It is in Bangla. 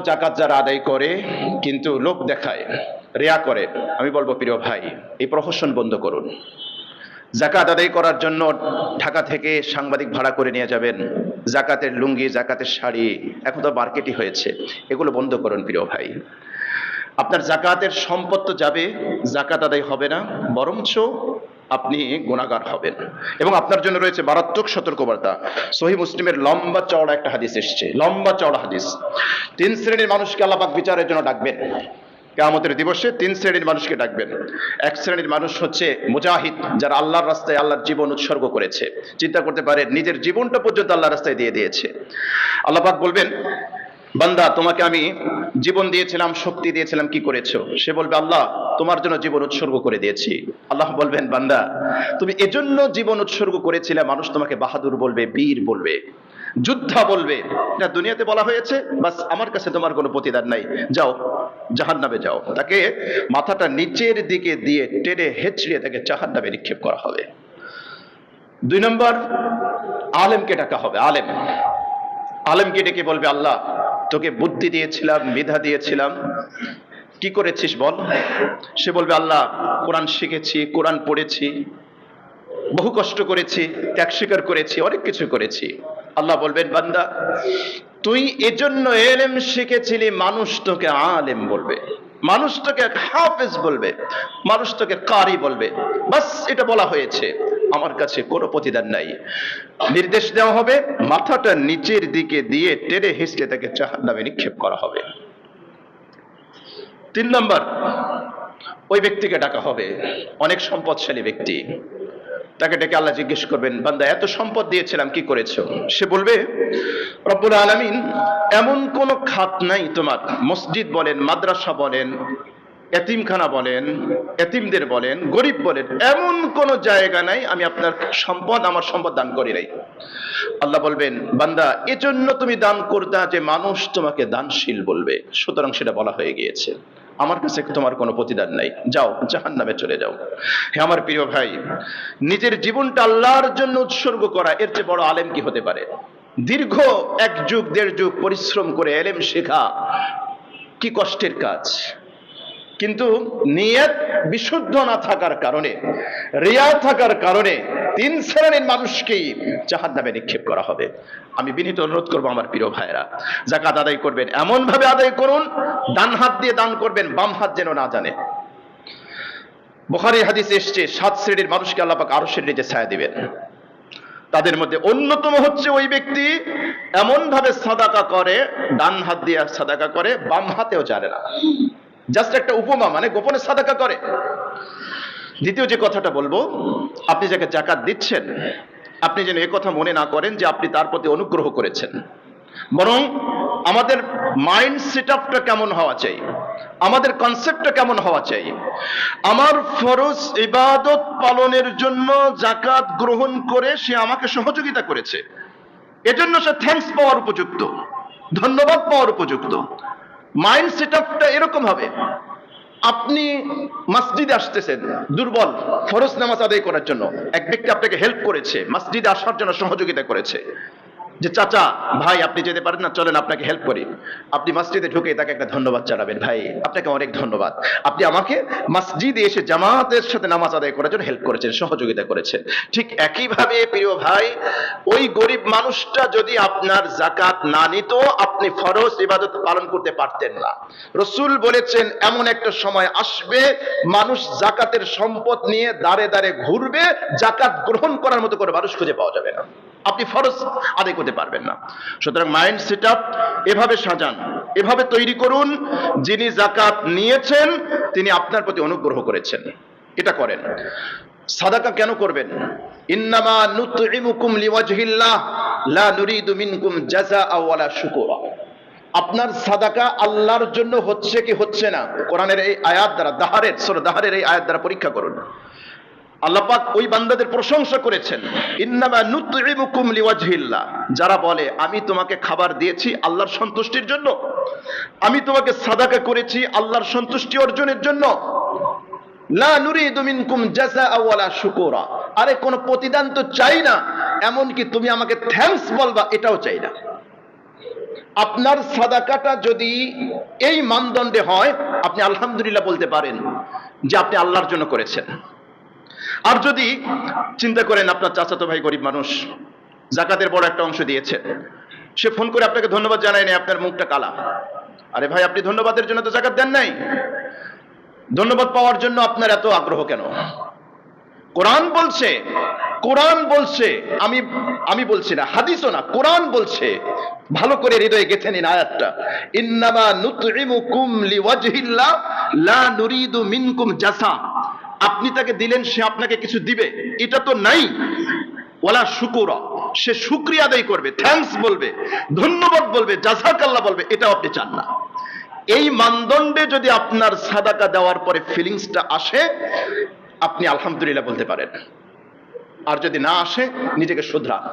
জাকাত যারা আদায় করে কিন্তু লোক দেখায়, রিয়া করে, আমি বলবো প্রিয় ভাই, এই প্রহসন বন্ধ করুন। জাকাত আদায় করার জন্য ঢাকা থেকে সাংবাদিক ভাড়া করে নিয়ে যাবেন, জাকাতের লুঙ্গি, জাকাতের শাড়ি, এখন তো মার্কেটই হয়েছে, এগুলো বন্ধ করুন প্রিয় ভাই। আপনার জাকাতের সম্পদ তো যাবে, জাকাত আদায় হবে না, বরঞ্চ আপনি গুনাহগার হবেন। এবং আপনার জন্য রয়েছে মারাত্মক সতর্কবার্তা। সহিহ মুসলিমের লম্বা চওড়া একটা হাদিস এসছে, লম্বা চওড়া হাদিস। 3 শ্রেণীর মানুষকে আল্লাহ পাক বিচারের জন্য ডাকবেন কিয়ামতের দিবসে। 3 শ্রেণীর মানুষকে ডাকবেন। এক শ্রেণীর মানুষ হচ্ছে মুজাহিদ, যারা আল্লাহর রাস্তায় আল্লাহর জীবন উৎসর্গ করেছে। চিন্তা করতে পারে, নিজের জীবনটা পর্যন্ত আল্লাহর রাস্তায় দিয়ে দিয়েছে। আল্লাহ পাক বলবেন, বান্দা তোমাকে আমি জীবন দিয়েছিলাম, শক্তি দিয়েছিলাম, কি করেছো? সে বলবে, আল্লাহ তোমার জন্য জীবন উৎসর্গ করে দিয়েছি। আল্লাহ বলবেন, বান্দা তুমি এজন্য জীবন উৎসর্গ করেছিলে, মানুষ তোমাকে বাহাদুর বলবে, বীর বলবে, যোদ্ধা বলবে, এটা দুনিয়াতে বলা হয়েছে, বাস আমার কাছে তোমার কোনো প্রতিদান নাই, যাও জাহান্নামে যাও। তাকে মাথাটা নিচের দিকে দিয়ে টেনে হেঁচড়িয়ে তাকে জাহান্নামে নিক্ষেপ করা হবে। 2 নম্বর, আলেমকে ডাকা হবে। আলেমকে ডেকে বলবে, আল্লাহ তোকে বুদ্ধি দিয়েছিলাম, মেধা দিয়েছিলাম, কি করেছিস বল? সে বলবে, আল্লাহ কোরআন শিখেছি, কোরআন পড়েছি, বহু কষ্ট করেছি, ত্যাগ স্বীকার করেছি, অনেক কিছু করেছি। আল্লাহ বলবেন, বান্দা তুই এজন্য ইলম শিখেছিলি, মানুষ তোকে আলেম বলবে, মানুষ তোকে হাফেজ বলবে, মানুষ তোকে কারি বলবে, বাস এটা বলা হয়েছে, আমার কাছে কোনো প্রতিদান নাই। নির্দেশ দেওয়া হবে, মাথাটা নিচের দিকে দিয়ে টেনে হিঁচড়ে তাকে জাহান্নামে নিক্ষেপ করা হবে। 3 নম্বর, ওই ব্যক্তিকে ডাকা হবে, অনেক সম্পদশালী ব্যক্তি। তাকে ডেকে আল্লাহ জিজ্ঞেস করবেন, বান্দা এত সম্পদ দিয়েছিলাম, কি করেছো? সে বলবে, রব্বুল আলামিন এমন কোন খাত নাই তোমার, মসজিদ বলেন, মাদ্রাসা বলেন, এতিমখানা বলেন, এতিমদের বলেন, গরিব বলেন, এমন কোন জায়গা নাই আমি আপনার সম্পদ, আমার সম্পদ দান করি নাই। আল্লাহ বলবেন, বান্দা এজন্য তুমি দান করতা যে মানুষ তোমাকে দানশীল বলবে, সুতরাং সেটা বলা হয়ে গিয়েছে, আমার কাছে তোমার কোনো প্রতিদান নাই, যাও জাহান্নামে চলে যাও। হে আমার প্রিয় ভাই, নিজের জীবনটা আল্লাহর জন্য উৎসর্গ করা, এর চেয়ে বড় আলেম কি হতে পারে? দীর্ঘ 1 যুগ 1.5 যুগ পরিশ্রম করে ইলম শেখা কি কষ্টের কাজ। কিন্তু নিয়ত বিশুদ্ধ না থাকার কারণে, রিয়া থাকার কারণে 3 শ্রেণীর মানুষকেই জাহান্নামে নিক্ষেপ করা হবে। আমি বিনীত অনুরোধ করবো আমার প্রিয় ভাইরা, যাকাত আদায় করবেন এমন ভাবে আদায় করুন, ডান হাত দিয়ে দান করবেন, বাম হাত যেন না জানে। বুখারী হাদিসে এসেছে 7 শ্রেণীর মানুষকে আল্লাহ পাক আরশের নিচে ছায়া দিবেন। তাদের মধ্যে অন্যতম হচ্ছে ওই ব্যক্তি এমন ভাবে সাদাকা করে, ডান হাত দিয়ে সাদাকা করে, বাম হাতেও জানে না, জাস্ট একটা উপমা, মানে গোপনে সাদাকা করে। দ্বিতীয় যে কথাটা বলবো, আপনি যাকে জাকাত দিচ্ছেন, আপনি যেন এ কথা মনে না করেন যে আপনি তার প্রতি অনুগ্রহ করেছেন, বরং আমাদের মাইন্ড সেটআপটা কেমন হওয়া চাই, আমাদের কনসেপ্টটা কেমন হওয়া চাই। আমার ফরজ ইবাদত পালনের জন্য জাকাত গ্রহণ করে সে আমাকে সহযোগিতা করেছে, এজন্য সে থ্যাঙ্কস পাওয়ার উপযুক্ত, ধন্যবাদ পাওয়ার উপযুক্ত। মাইন্ড সেটআপটা এরকম হবে। আপনি মসজিদে আসতেছেন দুর্বল, ফরজ নামাজ আদায় করার জন্য, এক ব্যক্তি আপনাকে হেল্প করেছে, মসজিদে আসার জন্য সহযোগিতা করেছে, যে চাচা ভাই আপনি যেতে পারেন না, চলেন আপনাকে হেল্প করি। আপনি মসজিদে ঢুকে তাকে একটা ধন্যবাদ জানাবেন, ভাই আপনাকে অনেক ধন্যবাদ, আপনি আমাকে মসজিদে এসে জামাতের সাথে নামাজ আদায় করার জন্য হেল্প করেছেন, সহযোগিতা করেছেন। ঠিক একইভাবে প্রিয় ভাই, ওই গরিব মানুষটা যদি আপনার জাকাত না নিত, আপনি ফরজ ইবাদত পালন করতে পারতেন না। রাসূল বলেছেন, এমন একটা সময় আসবে মানুষ জাকাতের সম্পদ নিয়ে দাঁড়ে দাঁড়ে ঘুরবে, জাকাত গ্রহণ করার মতো করে মানুষ খুঁজে পাওয়া যাবে না, আপনি ফরজ আদায় করতে পারবেন না। সুতরাং মাইন্ড সেটআপ এভাবে সাজান, এভাবে তৈরি করুন, যিনি জাকাত নিয়েছেন তিনি আপনার প্রতি অনুগ্রহ করেছেন, এটা করেন। সাদাকা কেন করবেন? ইন্নামা নুতইমুকুম লিওয়াজহিল্লাহ লা নুরিদু মিনকুম জাযাআ ওয়ালা শুকুরা। আপনার সাদাকা আল্লাহর জন্য হচ্ছে কি হচ্ছে না, কোরআনের এই আয়াত দ্বারা, সূরা দাহরের এই আয়াত দ্বারা পরীক্ষা করুন। আল্লাহ পাক ওই বান্দাদের প্রশংসা করেছেন, ইন্নামা নুতইমুকুম লিওয়াজহিল্লাহ, যারা বলে আমি তোমাকে খাবার দিয়েছি আল্লাহর সন্তুষ্টির জন্য, আমি তোমাকে সাদাকা করেছি আল্লাহর সন্তুষ্টি অর্জনের জন্য, লা নুরিদু মিনকুম জাযাআ ওয়ালা শুকুরা, আরে কোনো প্রতিদান তো চাই না, এমন কি তুমি আমাকে থ্যাঙ্কস বলবা এটাও চাই না। আপনার সাদাকাটা যদি এই মানদণ্ডে হয়, আপনি আলহামদুলিল্লাহ বলতে পারেন যে আপনি আল্লাহর জন্য করেছেন। আর যদি চিন্তা করেন আপনার চাচাতো ভাই গরিব মানুষ, জাকাতের বড় একটা অংশ দিয়েছে, সে ফোন করে আপনাকে ধন্যবাদ জানায়নি, আপনার মুখটা কালা, আরে ভাই আপনি ধন্যবাদের জন্য তো জাকাত দেন নাই, ধন্যবাদ পাওয়ার জন্য আপনার এত আগ্রহ কেন? কোরআন বলছে, কোরআন বলছে, আমি বলছি না, হাদিসও না, কোরআন বলছে, ভালো করে হৃদয়ে গেঁথে নিন আয়াতটা, ইন্নামা নুতইমুকুম লিওয়াজহিল্লাহ লা নুরিদু মিনকুম জাযা। আপনি তাকে দিলেন, সে আপনাকে কিছু দিবে, এটা তো নাই। ওয়ালা শুকুরা, সে শুকরিয়া আদায় করবে, থ্যাঙ্কস বলবে, ধন্যবাদ বলবে, জাযাকাল্লাহ বলবে, এটাও আপনি চান না। এই মানদণ্ডে যদি আপনার সাদাকা দেওয়ার পরে ফিলিংসটা আসে, আপনি আলহামদুলিল্লাহ বলতে পারেন। আর যদি না আসে, নিজেকে শুধরান।